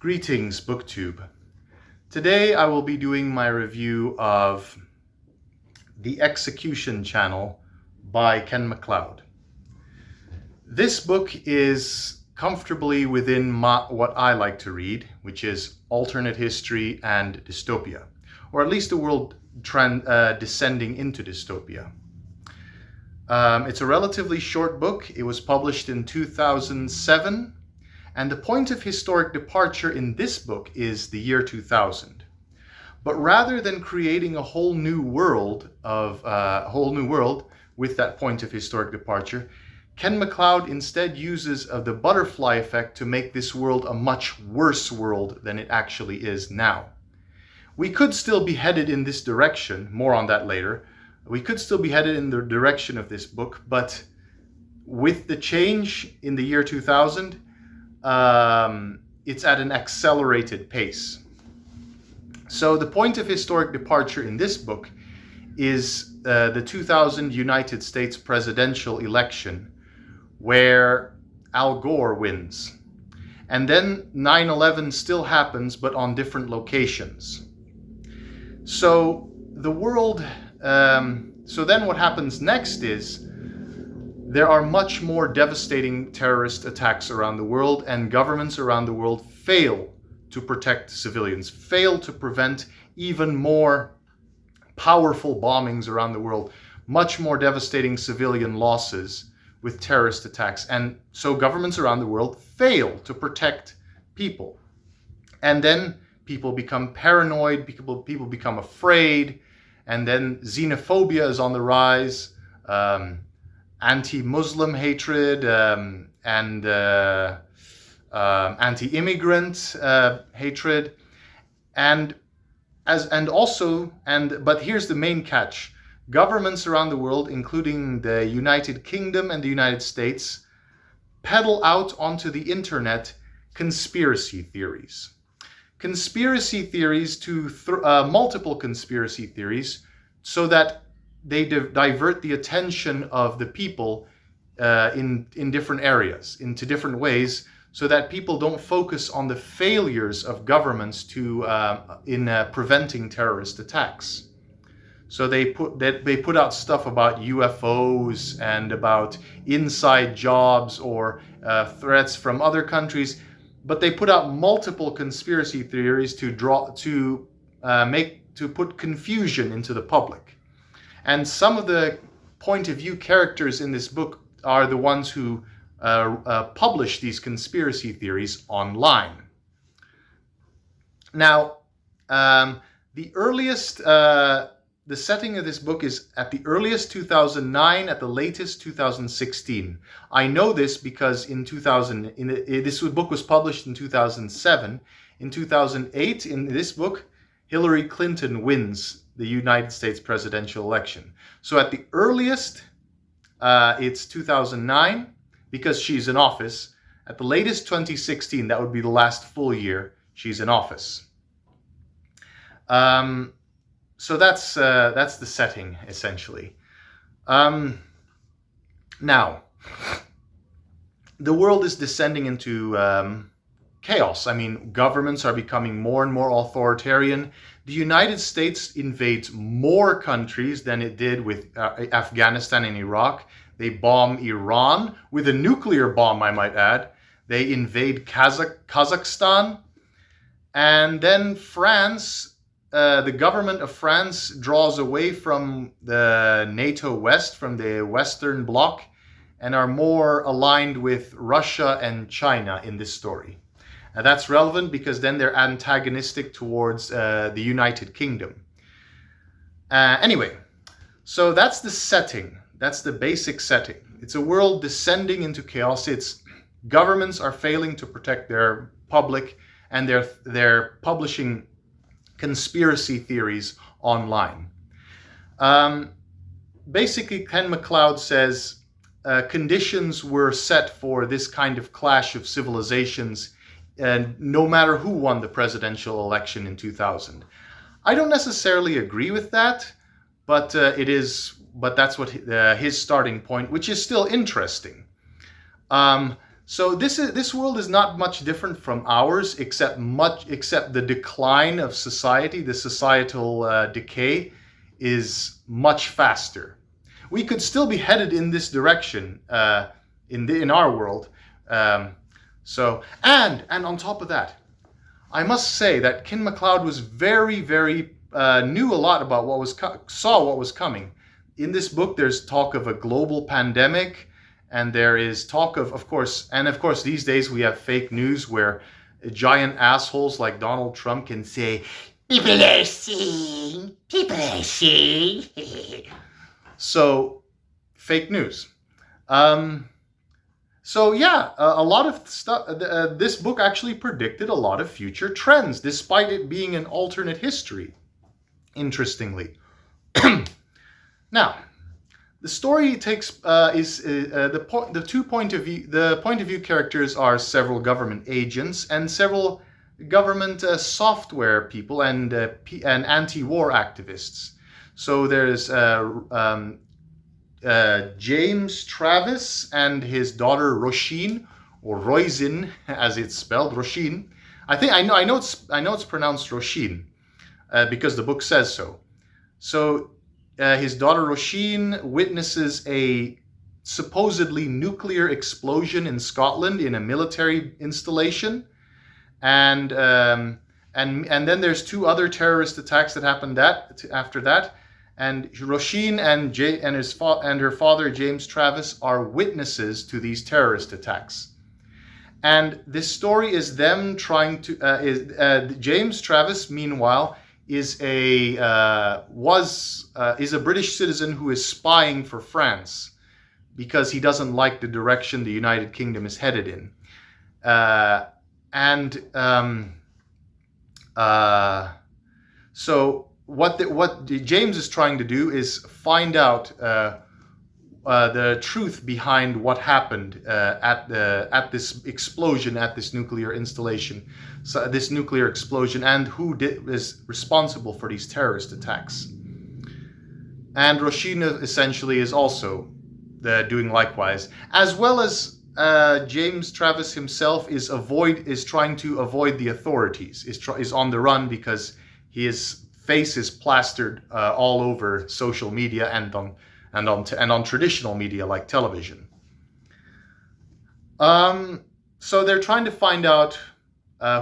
Greetings, BookTube. Today I will be doing my review of The Execution Channel by Ken MacLeod. This book is comfortably within what I like to read, which is alternate history and dystopia, or at least a world descending into dystopia. It's a relatively short book. It was published in 2007. And the point of historic departure in this book is the year 2000. But rather than creating a whole new world with that point of historic departure, Ken MacLeod instead uses the butterfly effect to make this world a much worse world than it actually is now. We could still be headed in this direction, more on that later. We could still be headed in the direction of this book, but with the change in the year 2000, it's at an accelerated pace. So the point of historic departure in this book is the 2000 United States presidential election, where Al Gore wins. And then 9/11 still happens, but on different locations. So the world, so then what happens next is there are much more devastating terrorist attacks around the world, and governments around the world fail to protect civilians, fail to prevent even more powerful bombings around the world, much more devastating civilian losses with terrorist attacks. And so governments around the world fail to protect people. And then people become paranoid, people become afraid, and then xenophobia is on the rise. Anti-Muslim hatred and anti-immigrant hatred, but here's the main catch: governments around the world, including the United Kingdom and the United States, peddle out onto the internet conspiracy theories. Multiple conspiracy theories, so that they divert the attention of the people in different areas, into different ways, so that people don't focus on the failures of governments in preventing terrorist attacks. So they put out stuff about UFOs and about inside jobs or threats from other countries, but they put out multiple conspiracy theories to put confusion into the public. And some of the point of view characters in this book are the ones who publish these conspiracy theories online. Now, the setting of this book is at the earliest 2009, at the latest 2016. I know this because this book was published in 2007. In 2008, in this book, Hillary Clinton wins the United States presidential election. So at the earliest, it's 2009 because she's in office. At the latest, 2016, that would be the last full year she's in office. So that's the setting, essentially. Now, the world is descending into chaos. I mean, governments are becoming more and more authoritarian. The United States invades more countries than it did with Afghanistan and Iraq. They bomb Iran with a nuclear bomb, I might add. They invade Kazakhstan. And then France, the government of France draws away from the NATO West, from the Western Bloc, and are more aligned with Russia and China in this story. That's relevant because then they're antagonistic towards the United Kingdom. Anyway, so that's the setting. That's the basic setting. It's a world descending into chaos. It's governments are failing to protect their public, and they're publishing conspiracy theories online. Basically, Ken MacLeod says conditions were set for this kind of clash of civilizations, and no matter who won the presidential election in 2000. I don't necessarily agree with that, but that's what his starting point, which is still interesting. So this world is not much different from ours, except the decline of society, the societal decay, is much faster. We could still be headed in this direction in our world. And on top of that, I must say that Ken MacLeod was very knew a lot about saw what was coming. In this book, there's talk of a global pandemic, and there is talk of course, these days we have fake news where giant assholes like Donald Trump can say, "People are seeing, people are seeing." So, fake news. A lot of stuff. This book actually predicted a lot of future trends, despite it being an alternate history. Interestingly, now the story takes the point of view characters are several government agents and several government software people and anti-war activists. So there's James Travis and his daughter Roisin, or Roisin as it's spelled, Roisin. I know it's pronounced Roisin because the book says so. So his daughter Roisin witnesses a supposedly nuclear explosion in Scotland in a military installation, and then there's two other terrorist attacks that happened after that. And Roisin and her father James Travis are witnesses to these terrorist attacks. And this story is them trying to. James Travis, meanwhile, is a British citizen who is spying for France because he doesn't like the direction the United Kingdom is headed in. So what James is trying to do is find out the truth behind what happened at this explosion, at this nuclear installation, so this nuclear explosion, and who is responsible for these terrorist attacks. And Roisin essentially is also doing likewise, as well as James Travis himself is trying to avoid the authorities, is on the run because his face is plastered all over social media and on traditional media like television. So they're trying to find out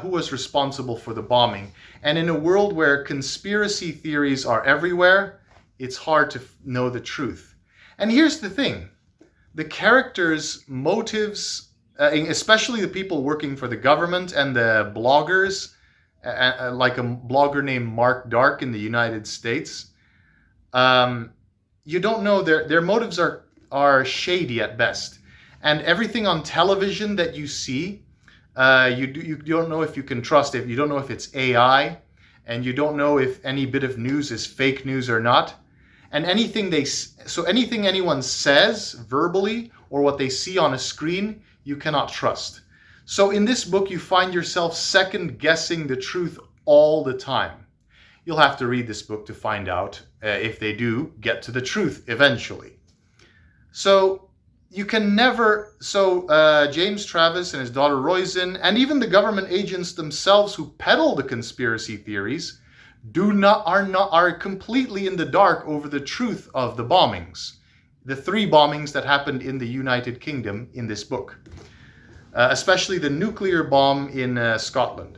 who was responsible for the bombing. And in a world where conspiracy theories are everywhere, it's hard to know the truth. And here's the thing. The characters' motives, especially the people working for the government and the bloggers, like a blogger named Mark Dark in the United States, you don't know, their motives are shady at best. And everything on television that you see, you don't know if you can trust it. You don't know if it's AI, and you don't know if any bit of news is fake news or not. And anything anyone says verbally or what they see on a screen, you cannot trust. So in this book, you find yourself second guessing the truth all the time. You'll have to read this book to find out if they do get to the truth eventually. So you can never. James Travis and his daughter Roisin, and even the government agents themselves who peddle the conspiracy theories, are completely in the dark over the truth of the bombings, the 3 bombings that happened in the United Kingdom in this book, especially the nuclear bomb in Scotland.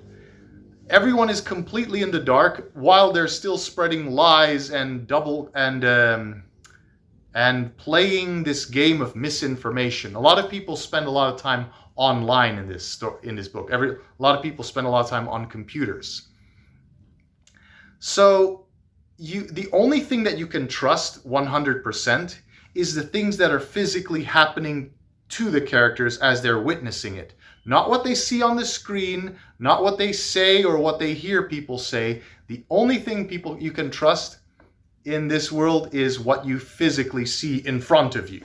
Everyone is completely in the dark while they're still spreading lies and playing this game of misinformation. A lot of people spend a lot of time online in this book. A lot of people spend a lot of time on computers. So the only thing that you can trust 100% is the things that are physically happening to the characters as they're witnessing it. Not what they see on the screen, not what they say or what they hear people say. The only thing you can trust in this world is what you physically see in front of you.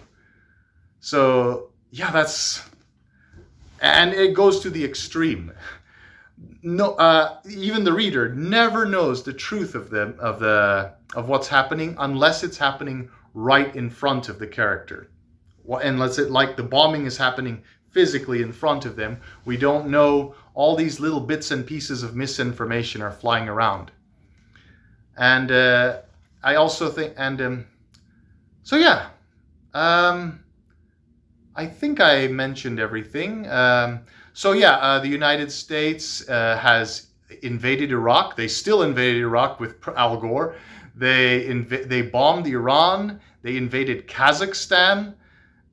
So yeah, and it goes to the extreme. No, even the reader never knows the truth of what's happening unless it's happening right in front of the character. Unless the bombing is happening physically in front of them. We don't know all these little bits and pieces of misinformation are flying around. And I also think, so yeah, I think I mentioned everything. The United States has invaded Iraq. They still invaded Iraq with Al Gore. They bombed Iran. They invaded Kazakhstan.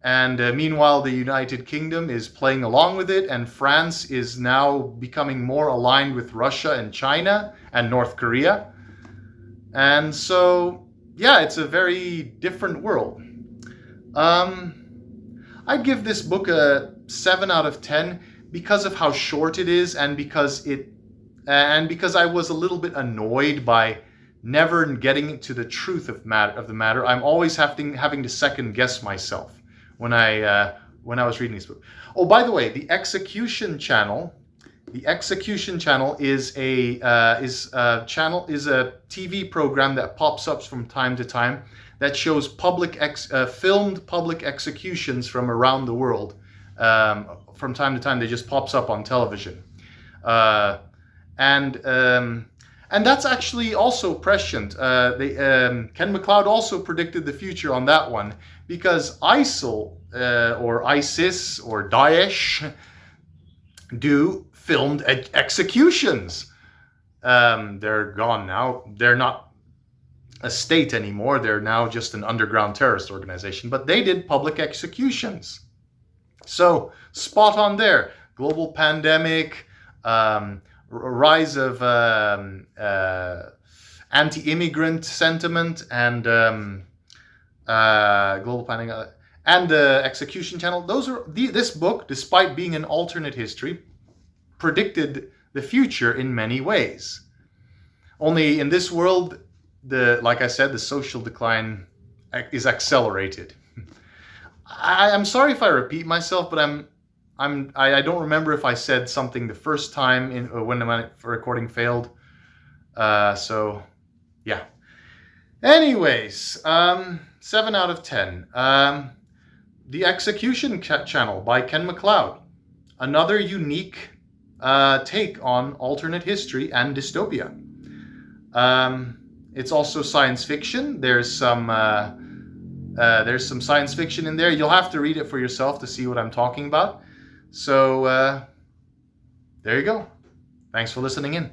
And meanwhile, the United Kingdom is playing along with it, and France is now becoming more aligned with Russia and China and North Korea. And so, yeah, it's a very different world. I'd give this book a 7 out of 10 because of how short it is, and because I was a little bit annoyed by never getting to the truth of the matter. I'm always having to second guess myself when I was reading this book. Oh, by the way, the Execution Channel. The Execution Channel is a TV program that pops up from time to time that shows filmed public executions from around the world. From time to time, they just pops up on television, and that's actually also prescient. Ken MacLeod also predicted the future on that one, because ISIL or ISIS or Daesh do filmed executions. They're gone now. They're not a state anymore. They're now just an underground terrorist organization. But they did public executions. So spot on there. Global pandemic, rise of anti-immigrant sentiment, and global pandemic, and the Execution Channel. This book, despite being an alternate history, predicted the future in many ways. Only in this world, like I said, the social decline is accelerated. I'm sorry if I repeat myself, but I don't remember if I said something the first time when the recording failed. So yeah. Anyways, 7 out of 10. The Execution Channel by Ken MacLeod. Another unique take on alternate history and dystopia. It's also science fiction. There's some science fiction in there. You'll have to read it for yourself to see what I'm talking about. So there you go. Thanks for listening in.